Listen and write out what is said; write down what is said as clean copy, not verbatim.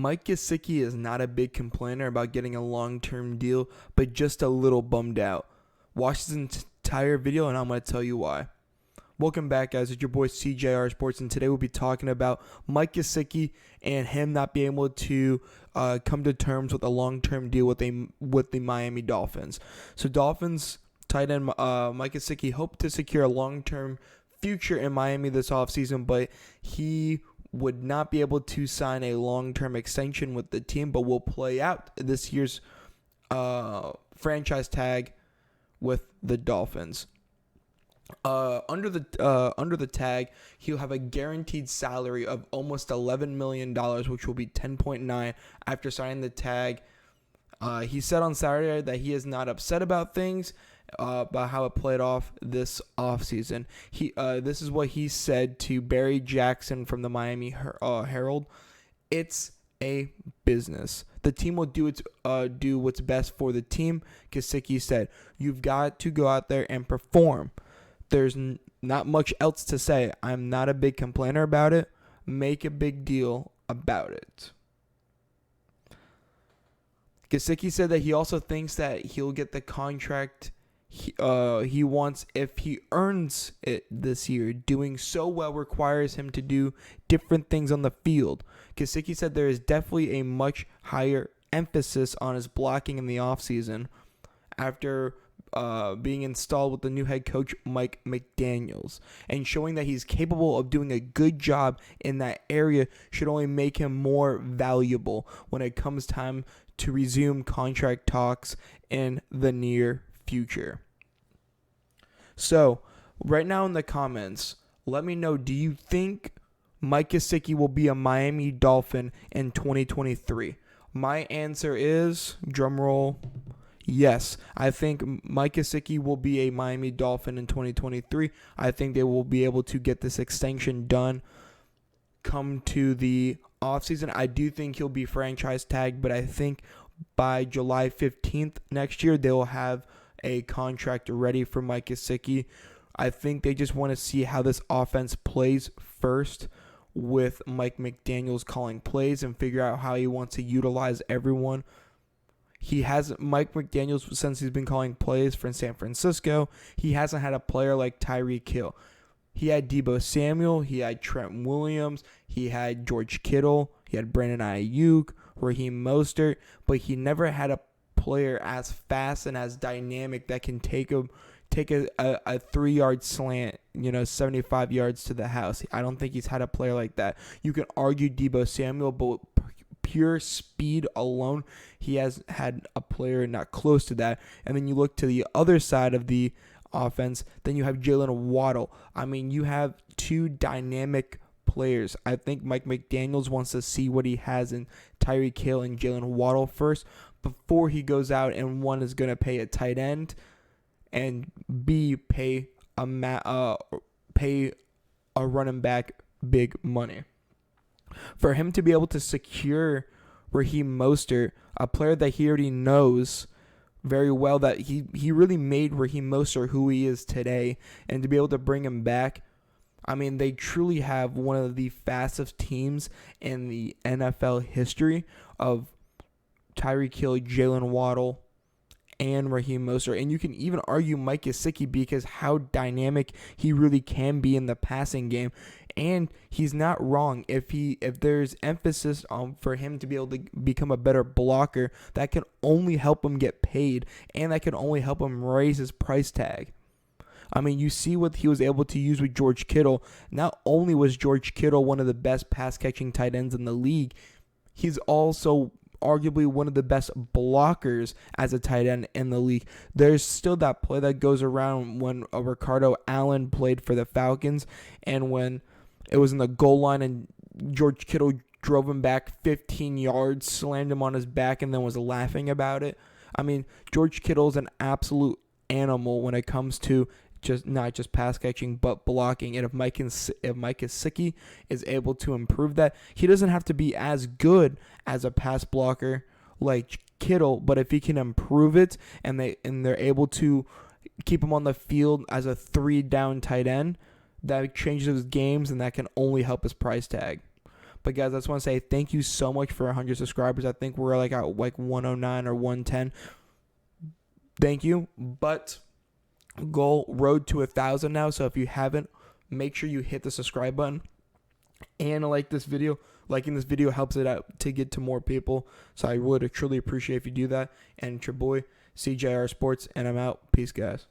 Mike Gesicki is not a big complainer about getting a long-term deal, but just a little bummed out. Watch this entire video and I'm going to tell you why. Welcome back, guys. It's your boy CJR Sports, and today we'll be talking about Mike Gesicki and him not being able to come to terms with a long-term deal with the Miami Dolphins. So Dolphins tight end Mike Gesicki hoped to secure a long-term future in Miami this offseason, but he would not be able to sign a long-term extension with the team, but will play out this year's franchise tag with the Dolphins. Under the tag, he'll have a guaranteed salary of almost $11 million, which will be 10.9 after signing the tag. He said on Saturday that he is not upset about things, about how it played off this offseason. This is what he said to Barry Jackson from the Miami Herald. It's a business. The team will do what's best for the team, Gesicki said. You've got to go out there and perform. There's not much else to say. I'm not a big complainer about it. Make a big deal about it. Gesicki said that he also thinks that he'll get the contract he wants if he earns it this year. Doing so well requires him to do different things on the field. Gesicki said there is definitely a much higher emphasis on his blocking in the offseason after being installed with the new head coach Mike McDaniels, and showing that he's capable of doing a good job in that area should only make him more valuable when it comes time to resume contract talks in the near future. So, right now in the comments, let me know, do you think Mike Gesicki will be a Miami Dolphin in 2023? My answer is, drumroll, yes. I think Mike Gesicki will be a Miami Dolphin in 2023. I think they will be able to get this extension done come to the offseason. I do think he'll be franchise tagged, but I think by July 15th next year, they will have a contract ready for Mike Gesicki. I think they just want to see how this offense plays first with Mike McDaniels calling plays and figure out how he wants to utilize everyone. Mike McDaniels, since he's been calling plays for San Francisco, he hasn't had a player like Tyreek Hill. He had Deebo Samuel, he had Trent Williams, he had George Kittle, he had Brandon Ayuk, Raheem Mostert, but he never had a player as fast and as dynamic that can take a 3-yard slant, 75 yards to the house. I don't think he's had a player like that. You can argue Deebo Samuel, but pure speed alone, he has had a player not close to that. And then you look to the other side of the offense, then you have Jalen Waddle. I mean, you have two dynamic players. I think Mike McDaniels wants to see what he has in Tyreek Hill and Jalen Waddle first before he goes out and, one, is going to pay a tight end, and B, pay a running back big money. For him to be able to secure Raheem Mostert, a player that he already knows very well, that he really made Raheem Mostert who he is today, and to be able to bring him back, I mean, they truly have one of the fastest teams in the NFL history of Tyreek Hill, Jalen Waddle, and Raheem Mostert. And you can even argue Mike Gesicki because how dynamic he really can be in the passing game. And he's not wrong. If there's emphasis for him to be able to become a better blocker, that can only help him get paid, and that can only help him raise his price tag. I mean, you see what he was able to use with George Kittle. Not only was George Kittle one of the best pass-catching tight ends in the league, he's also arguably one of the best blockers as a tight end in the league. There's still that play that goes around when Ricardo Allen played for the Falcons, and when it was in the goal line and George Kittle drove him back 15 yards, slammed him on his back, and then was laughing about it. I mean, George Kittle's an absolute animal when it comes to not just pass catching, but blocking. And if Mike Gesicki is able to improve that, he doesn't have to be as good as a pass blocker like Kittle, but if he can improve it and they're able to keep him on the field as a 3-down tight end, that changes his games, and that can only help his price tag. But guys, I just want to say thank you so much for 100 subscribers. I think we're like at like 109 or 110. Thank you. But road to 1,000 now. So if you haven't, make sure you hit the subscribe button and like this video. Liking this video helps it out to get to more people. So I would truly appreciate if you do that. And it's your boy, CJR Sports, and I'm out. Peace, guys.